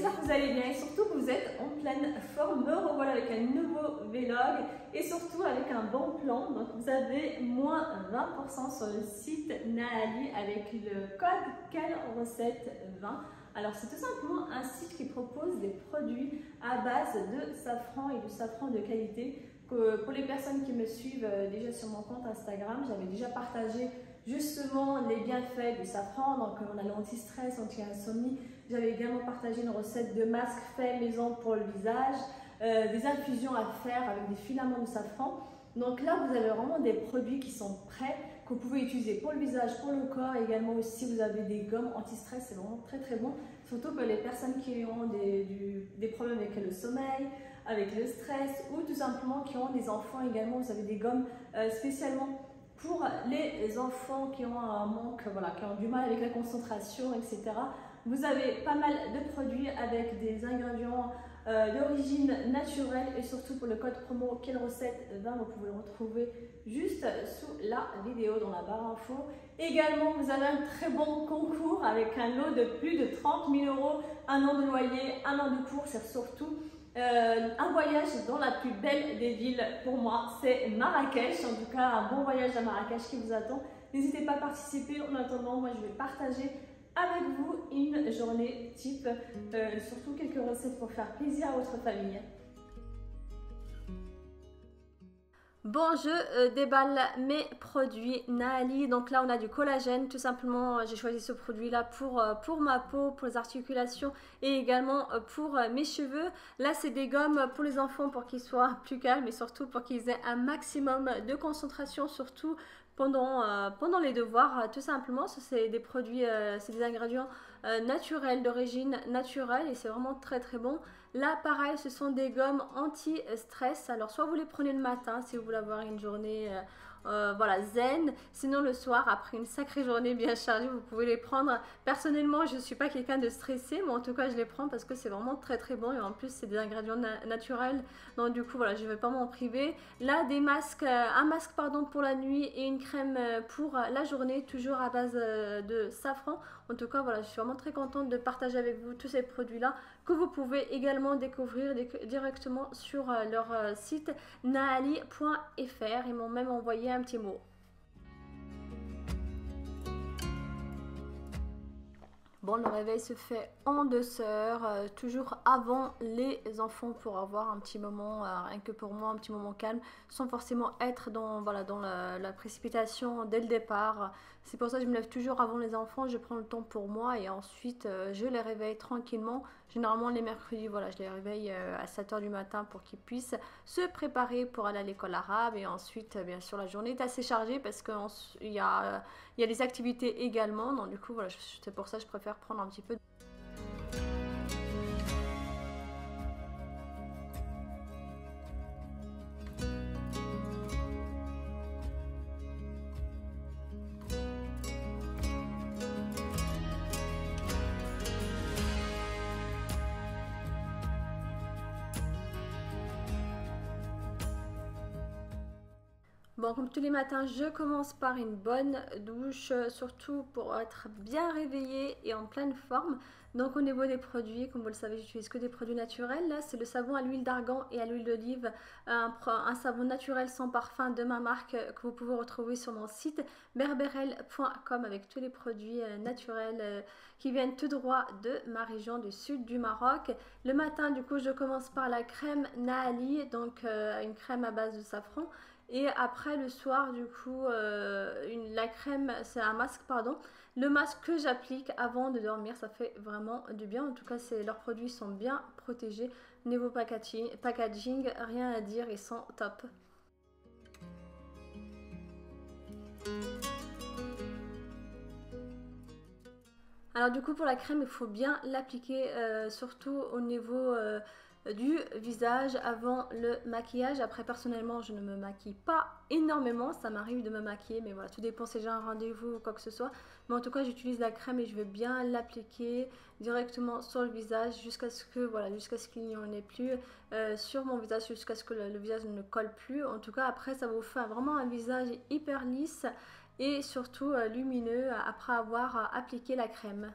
j'espère que vous allez bien et surtout que vous êtes en pleine forme. Me revoilà avec un nouveau vlog et surtout avec un bon plan. Donc vous avez moins 20% sur le site Naali avec le code Quelle recette 20. Alors c'est tout simplement un site qui propose des produits à base de safran et de safran de qualité. Pour les personnes qui me suivent déjà sur mon compte Instagram, j'avais déjà partagé justement les bienfaits du safran. Donc on a l'anti-stress, anti-insomnie. J'avais également partagé une recette de masque fait maison pour le visage, des infusions à faire avec des filaments de safran. Donc là, vous avez vraiment des produits qui sont prêts, que vous pouvez utiliser pour le visage, pour le corps. Également aussi, vous avez des gommes anti-stress, c'est vraiment très bon. Surtout que les personnes qui ont des problèmes avec le sommeil, avec le stress ou tout simplement qui ont des enfants également, vous avez des gommes spécialement pour les enfants qui ont un manque, voilà, qui ont du mal avec la concentration, etc. Vous avez pas mal de produits avec des ingrédients d'origine naturelle et surtout pour le code promo Quelle recette 20, vous pouvez le retrouver juste sous la vidéo dans la barre info. Également, vous avez un très bon concours avec un lot de plus de 30 000 €, un an de loyer, un an de cours, c'est surtout un voyage dans la plus belle des villes pour moi, c'est Marrakech. En tout cas, un bon voyage à Marrakech qui vous attend. N'hésitez pas à participer. En attendant, moi je vais partager avec vous une journée type, surtout quelques recettes pour faire plaisir à votre famille. Bon, je déballe mes produits Naali. Donc là, on a du collagène. Tout simplement, j'ai choisi ce produit-là pour ma peau, pour les articulations et également pour mes cheveux. Là, c'est des gommes pour les enfants pour qu'ils soient plus calmes et surtout pour qu'ils aient un maximum de concentration, surtout pendant les devoirs. Tout simplement, c'est des produits, c'est des ingrédients naturels, d'origine naturelle et c'est vraiment très bon. Là, pareil, ce sont des gommes anti-stress. Alors, soit vous les prenez le matin si vous voulez avoir une journée voilà, zen. Sinon, le soir, après une sacrée journée bien chargée, vous pouvez les prendre. Personnellement, je ne suis pas quelqu'un de stressé, mais en tout cas, je les prends parce que c'est vraiment très bon. Et en plus, c'est des ingrédients naturels. Donc, du coup, voilà, je ne vais pas m'en priver. Là, des masques, un masque pardon, pour la nuit et une crème pour la journée, toujours à base de safran. En tout cas, voilà, je suis vraiment très contente de partager avec vous tous ces produits-là que vous pouvez également découvrir directement sur leur site naali.fr. Ils m'ont même envoyé un petit mot. Bon, le réveil se fait en 2 heures, toujours avant les enfants pour avoir un petit moment, rien que pour moi, un petit moment calme, sans forcément être dans la précipitation dès le départ. C'est pour ça que je me lève toujours avant les enfants, je prends le temps pour moi et ensuite je les réveille tranquillement. Généralement les mercredis, voilà, je les réveille à 7 h du matin pour qu'ils puissent se préparer pour aller à l'école arabe et ensuite, bien sûr, la journée est assez chargée parce qu'il y a des activités également. Donc du coup, voilà, c'est pour ça que je préfère prendre un petit peu. Bon, comme tous les matins, je commence par une bonne douche, surtout pour être bien réveillée et en pleine forme. Donc au niveau des produits, comme vous le savez, j'utilise que des produits naturels. Là, c'est le savon à l'huile d'argan et à l'huile d'olive, un savon naturel sans parfum de ma marque que vous pouvez retrouver sur mon site berberel.com avec tous les produits naturels qui viennent tout droit de ma région du sud du Maroc. Le matin, du coup, je commence par la crème Naali, donc une crème à base de safran. Et après le soir, du coup, la crème, c'est un masque, pardon. Le masque que j'applique avant de dormir, ça fait vraiment du bien. En tout cas, leurs produits sont bien protégés. Niveau packaging, rien à dire, ils sont top. Alors du coup, pour la crème, il faut bien l'appliquer, surtout au niveau du visage avant le maquillage. Après, personnellement, je ne me maquille pas énormément, ça m'arrive de me maquiller, mais voilà, tout dépend si j'ai un rendez-vous ou quoi que ce soit. Mais en tout cas, j'utilise la crème et je vais bien l'appliquer directement sur le visage jusqu'à ce que jusqu'à ce qu'il n'y en ait plus sur mon visage, jusqu'à ce que le visage ne colle plus. En tout cas, après, ça vous fait vraiment un visage hyper lisse et surtout lumineux après avoir appliqué la crème.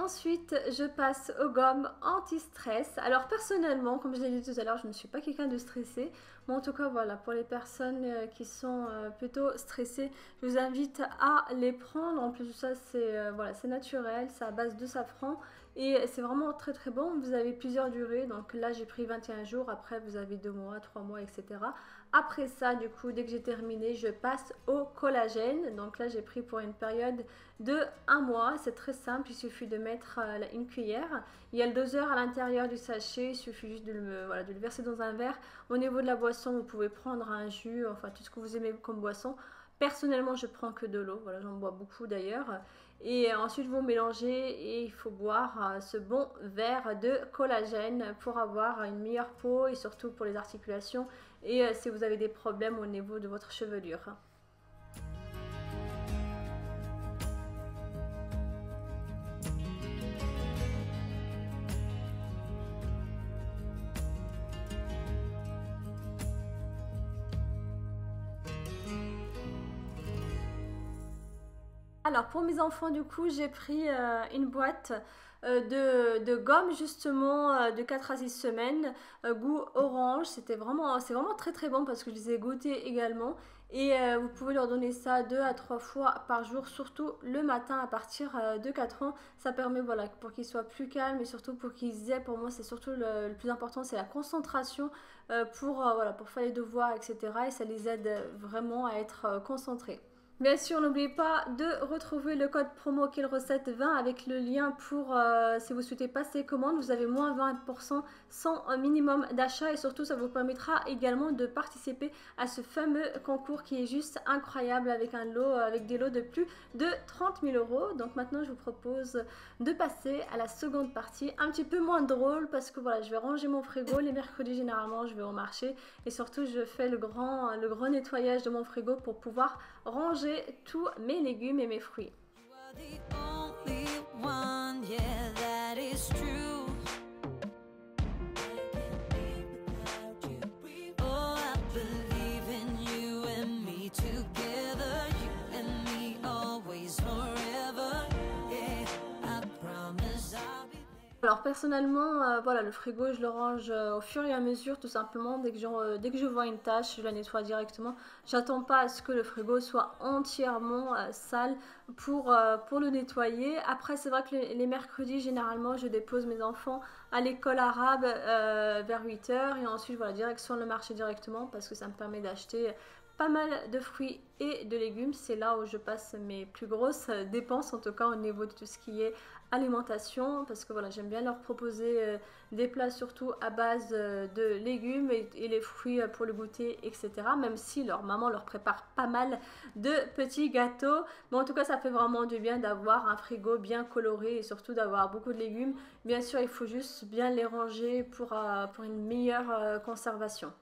Ensuite, je passe aux gommes anti-stress. Alors personnellement, comme je l'ai dit tout à l'heure, je ne suis pas quelqu'un de stressé. Mais en tout cas, voilà, pour les personnes qui sont plutôt stressées, je vous invite à les prendre. En plus de ça, c'est voilà, c'est naturel, c'est à base de safran. Et c'est vraiment très très bon. Vous avez plusieurs durées. Donc là, j'ai pris 21 jours. Après, vous avez 2 mois, 3 mois, etc. Après ça, du coup, dès que j'ai terminé, je passe au collagène. Donc là, j'ai pris pour une période de 1 mois. C'est très simple. Il suffit de mettre une cuillère. Il y a le doseur à l'intérieur du sachet. Il suffit juste voilà, de le verser dans un verre. Au niveau de la boisson, vous pouvez prendre un jus, enfin tout ce que vous aimez comme boisson. Personnellement, je prends que de l'eau. Voilà, j'en bois beaucoup d'ailleurs. Et ensuite, vous mélangez et il faut boire ce bon verre de collagène pour avoir une meilleure peau et surtout pour les articulations et si vous avez des problèmes au niveau de votre chevelure. Alors pour mes enfants du coup j'ai pris une boîte de gomme justement de 4 à 6 semaines goût orange. C'est vraiment très très bon parce que je les ai goûtés également et vous pouvez leur donner ça 2 à 3 fois par jour, surtout le matin à partir de 4 ans. Ça permet voilà, pour qu'ils soient plus calmes et surtout pour qu'ils aient, pour moi c'est surtout le plus important, c'est la concentration voilà, pour faire les devoirs etc. Et ça les aide vraiment à être concentrés. Bien sûr, n'oubliez pas de retrouver le code promo KILLRECETTE20 avec le lien pour si vous souhaitez passer commande. Vous avez moins 20% sans un minimum d'achat et surtout ça vous permettra également de participer à ce fameux concours qui est juste incroyable avec un lot, avec des lots de plus de 30 000 €. Donc maintenant, je vous propose de passer à la seconde partie, un petit peu moins drôle parce que voilà, je vais ranger mon frigo. Les mercredis, généralement, je vais au marché et surtout, je fais le grand nettoyage de mon frigo pour pouvoir ranger tous mes légumes et mes fruits. Alors personnellement, voilà, le frigo je le range au fur et à mesure, tout simplement. Dès que je vois une tâche, je la nettoie directement. J'attends pas à ce que le frigo soit entièrement sale pour le nettoyer. Après, c'est vrai que les mercredis, généralement, je dépose mes enfants à l'école arabe vers 8 h et ensuite, voilà, direction le marché directement parce que ça me permet d'acheter pas mal de fruits et de légumes. C'est là où je passe mes plus grosses dépenses, en tout cas au niveau de tout ce qui est alimentation, parce que voilà, j'aime bien leur proposer des plats surtout à base de légumes et les fruits pour le goûter, etc. Même si leur maman leur prépare pas mal de petits gâteaux. Mais en tout cas, ça fait vraiment du bien d'avoir un frigo bien coloré et surtout d'avoir beaucoup de légumes. Bien sûr, il faut juste bien les ranger pour une meilleure conservation.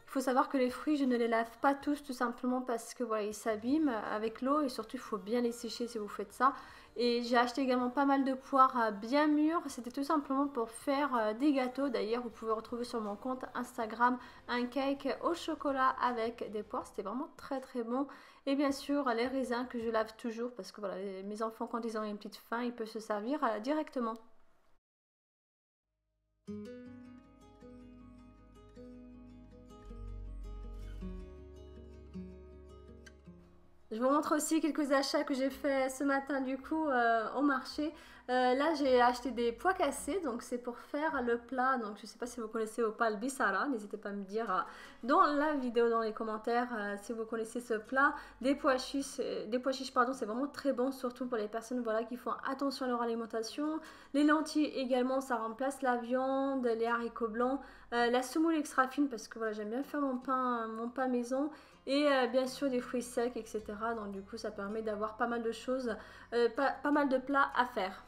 Il faut savoir que les fruits, je ne les lave pas tous tout simplement parce que voilà, ils s'abîment avec l'eau et surtout il faut bien les sécher si vous faites ça. Et j'ai acheté également pas mal de poires bien mûres, c'était tout simplement pour faire des gâteaux. D'ailleurs, vous pouvez retrouver sur mon compte Instagram un cake au chocolat avec des poires, c'était vraiment très très bon. Et bien sûr, les raisins que je lave toujours parce que voilà, mes enfants quand ils ont une petite faim, ils peuvent se servir directement. Je vous montre aussi quelques achats que j'ai fait ce matin du coup au marché. Là j'ai acheté des pois cassés, donc c'est pour faire le plat. Donc je sais pas si vous connaissez ou pas le bissara, n'hésitez pas à me dire dans la vidéo, dans les commentaires si vous connaissez ce plat. Des pois chiches pardon, c'est vraiment très bon, surtout pour les personnes voilà, qui font attention à leur alimentation. Les lentilles également, ça remplace la viande, les haricots blancs, la semoule extra fine parce que voilà, j'aime bien faire mon pain maison. Et bien sûr des fruits secs, etc. Donc du coup ça permet d'avoir pas mal de choses, pas mal de plats à faire.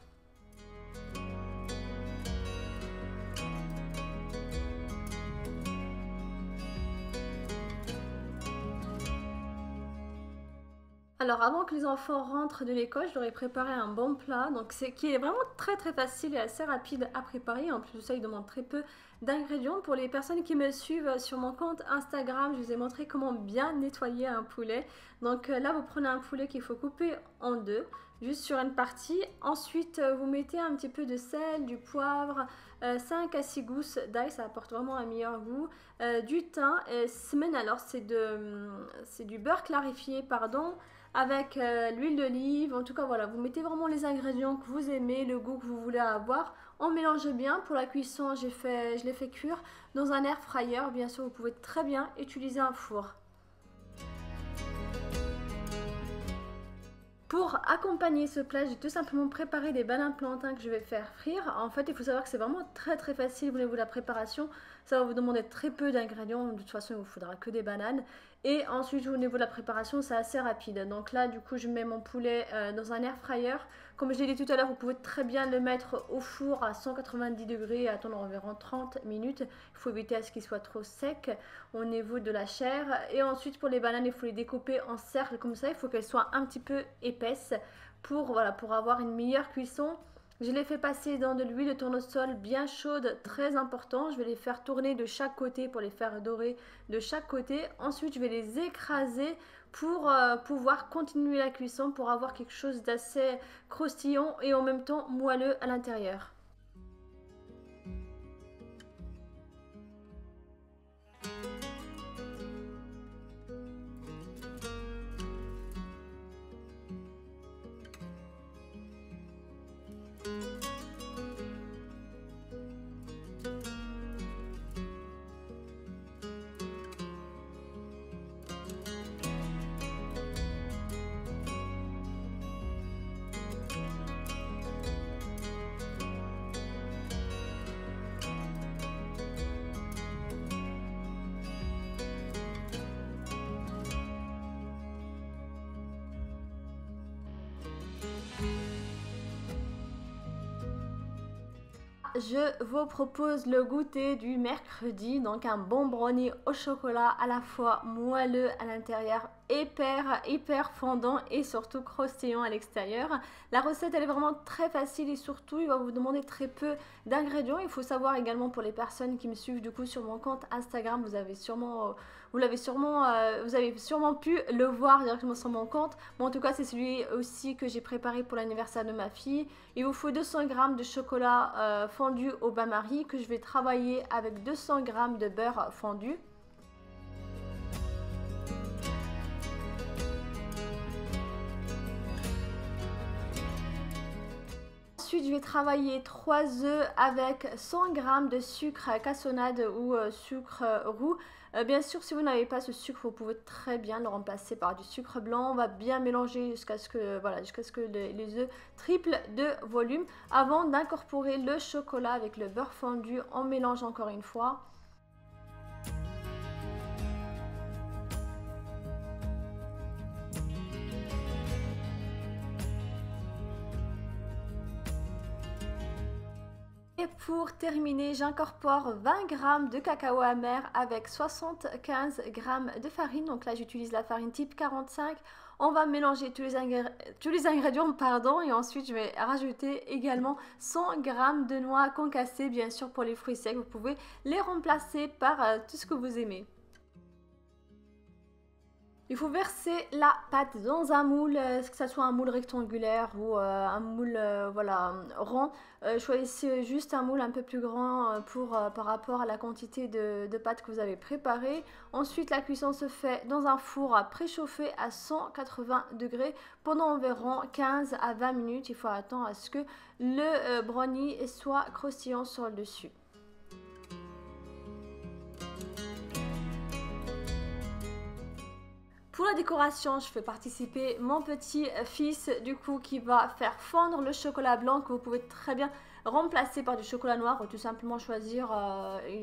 Alors avant que les enfants rentrent de l'école, je leur ai préparé un bon plat, donc qui est vraiment très facile et assez rapide à préparer. En plus de ça, il demande très peu d'ingrédients. Pour les personnes qui me suivent sur mon compte Instagram, je vous ai montré comment bien nettoyer un poulet. Donc là, vous prenez un poulet qu'il faut couper en deux, juste sur une partie. Ensuite, vous mettez un petit peu de sel, du poivre, 5 à 6 gousses d'ail, ça apporte vraiment un meilleur goût, du thym, semen, alors c'est du beurre clarifié, pardon, avec l'huile d'olive. En tout cas voilà, vous mettez vraiment les ingrédients que vous aimez, le goût que vous voulez avoir. On mélange bien. Pour la cuisson, je l'ai fait cuire dans un air fryer. Bien sûr, vous pouvez très bien utiliser un four. Pour accompagner ce plat, j'ai tout simplement préparé des bananes plantains que je vais faire frire. En fait, il faut savoir que c'est vraiment très facile, voulez-vous, la préparation. Ça va vous demander très peu d'ingrédients. De toute façon, il ne vous faudra que des bananes. Et ensuite, au niveau de la préparation, c'est assez rapide. Donc là, du coup, je mets mon poulet dans un air fryer. Comme je l'ai dit tout à l'heure, vous pouvez très bien le mettre au four à 190 degrés et attendre environ 30 minutes. Il faut éviter à ce qu'il soit trop sec au niveau de la chair. Et ensuite, pour les bananes, il faut les découper en cercles comme ça. Il faut qu'elles soient un petit peu épaisses pour avoir une meilleure cuisson. Je les fais passer dans de l'huile de tournesol bien chaude, très important. Je vais les faire tourner de chaque côté pour les faire dorer de chaque côté. Ensuite, je vais les écraser pour pouvoir continuer la cuisson, pour avoir quelque chose d'assez croustillant et en même temps moelleux à l'intérieur. Je vous propose le goûter du mercredi, donc un bon brownie au chocolat à la fois moelleux à l'intérieur, hyper fondant et surtout croustillant à l'extérieur. La recette elle est vraiment très facile et surtout il va vous demander très peu d'ingrédients. Il faut savoir également pour les personnes qui me suivent du coup sur mon compte Instagram, vous avez sûrement pu le voir directement sur mon compte. Bon, en tout cas c'est celui aussi que j'ai préparé pour l'anniversaire de ma fille. Il vous faut 200 g de chocolat fondu au bain-marie que je vais travailler avec 200 g de beurre fondu. Ensuite, je vais travailler 3 œufs avec 100 g de sucre cassonade ou sucre roux. Bien sûr, si vous n'avez pas ce sucre, vous pouvez très bien le remplacer par du sucre blanc. On va bien mélanger jusqu'à ce que les œufs triplent de volume. Avant d'incorporer le chocolat avec le beurre fondu, on mélange encore une fois. Et pour terminer, j'incorpore 20 g de cacao amer avec 75 g de farine. Donc là, j'utilise la farine type 45. On va mélanger tous les ingrédients, pardon, et ensuite je vais rajouter également 100 g de noix concassées, bien sûr pour les fruits secs. Vous pouvez les remplacer par tout ce que vous aimez. Il faut verser la pâte dans un moule, que ce soit un moule rectangulaire ou un moule voilà, rond. Choisissez juste un moule un peu plus grand par rapport à la quantité de pâte que vous avez préparée. Ensuite, la cuisson se fait dans un four préchauffé à 180 degrés pendant environ 15 à 20 minutes. Il faut attendre à ce que le brownie soit croustillant sur le dessus. Pour la décoration, je fais participer mon petit-fils du coup qui va faire fondre le chocolat blanc que vous pouvez très bien remplacer par du chocolat noir ou tout simplement choisir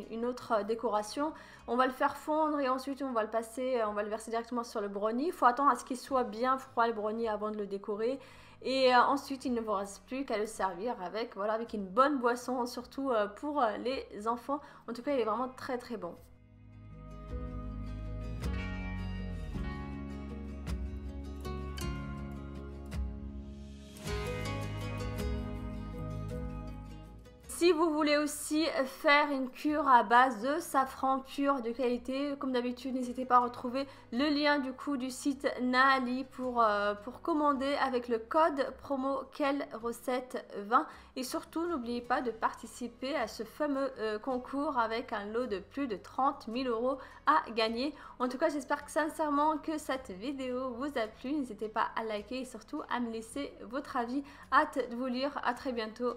une autre décoration. On va le faire fondre et ensuite on va le verser directement sur le brownie. Il faut attendre à ce qu'il soit bien froid le brownie avant de le décorer. Et ensuite, il ne vous reste plus qu'à le servir avec, voilà, avec une bonne boisson, surtout pour les enfants. En tout cas, il est vraiment très très bon. Si vous voulez aussi faire une cure à base de safran pur de qualité, comme d'habitude, n'hésitez pas à retrouver le lien du coup du site Naali pour commander avec le code promo Quelle Recette 20. Et surtout, n'oubliez pas de participer à ce fameux concours avec un lot de plus de 30 000 € à gagner. En tout cas, j'espère sincèrement que cette vidéo vous a plu. N'hésitez pas à liker et surtout à me laisser votre avis. Hâte de vous lire. À très bientôt.